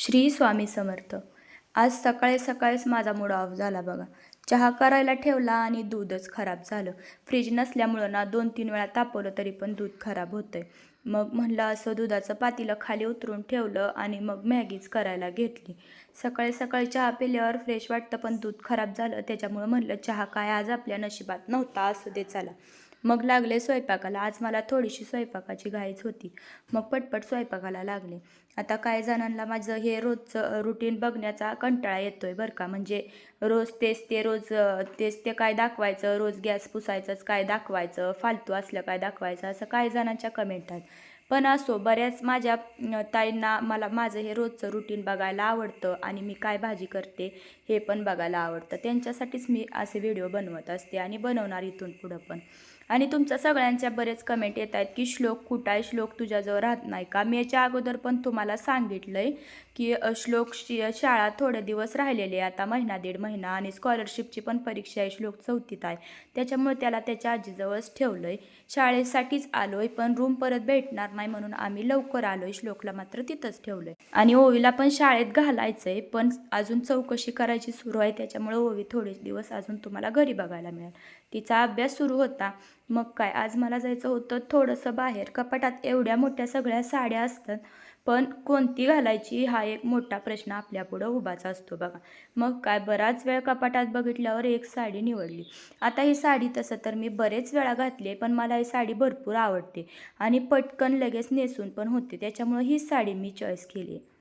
श्री स्वामी समर्थ. आज सकाळी सकाळीच माझा मूड ऑफ झाला बघा. चहा करायला ठेवला आणि दूधच खराब झालं. फ्रीज नसल्यामुळं ना 2-3 वेळा तापवलं तरी पण दूध खराब होतंय. मग म्हणलं असं दुधाचं पातेलं खाली उतरून ठेवलं आणि मग मॅगीच करायला घेतली. सकाळी सकाळी चहा पिल्यावर फ्रेश वाटतं, पण दूध खराब झालं. त्याच्यामुळं म्हणलं चहा काय आज आपल्या नशिबात नव्हता, असू दे चला. मग लागले स्वयंपाकाला. आज मला थोडीशी स्वयंपाकाची घाईच होती. मग पटपट स्वयंपाकाला लागले. आता काही जणांना माझं हे रोजचं रुटीन बघण्याचा कंटाळा येतोय बरं का. म्हणजे रोज तेच ते काय दाखवायचं, रोज गॅस पुसायचंच काय दाखवायचं, फालतू असलं काय दाखवायचं, असं काही जणांच्या कमेंट आहेत. पण असो, बऱ्याच माझ्या ताईंना मला माझं हे रोजचं रुटीन बघायला आवडतं आणि मी काय भाजी करते हे पण बघायला आवडतं. त्यांच्यासाठीच मी असे व्हिडिओ बनवत असते आणि बनवणार इथून पुढं पण. आणि तुमच्या सगळ्यांच्या बरेच कमेंट येत आहेत की श्लोक कुठं आहे, श्लोक तुझ्याजवळ राहत नाही का. मी याच्या अगोदर पण तुम्हाला सांगितलं आहे की श्लोकची शाळा थोडे दिवस राहिलेली आहे, आता महिना 1.5 महिना, आणि स्कॉलरशिपची पण परीक्षा आहे. श्लोक 4थीत आहे, त्याच्यामुळे त्याला त्याच्या आजीजवळच ठेवलं आहे. शाळेसाठीच आलो आहे, पण रूम परत भेटणार नाही म्हणून आम्ही लवकर आलो आहे. श्लोकला मात्र तिथंच ठेवलं आहे. आणि ओवीला पण शाळेत घालायचं आहे, पण अजून चौकशी करायची सुरू आहे. त्याच्यामुळे ओवी थोडे दिवस अजून तुम्हाला घरी बघायला मिळेल. तिचा अभ्यास सुरू होता. मग काय, आज मला जायचं होतं थोडंसं बाहेर. कपाटात एवढ्या मोठ्या सगळ्या साड्या असतात, पण कोणती घालायची हा एक मोठा प्रश्न आपल्यापुढं उभाच असतो बघा. मग काय, बराच वेळ कपाटात बघितल्यावर एक साडी निवडली. आता ही साडी तसं तर मी बरेच वेळा घातली आहे, पण मला ही साडी भरपूर आवडते आणि पटकन लगेच नेसून पण होते. त्याच्यामुळे ही साडी मी चॉईस केली आहे.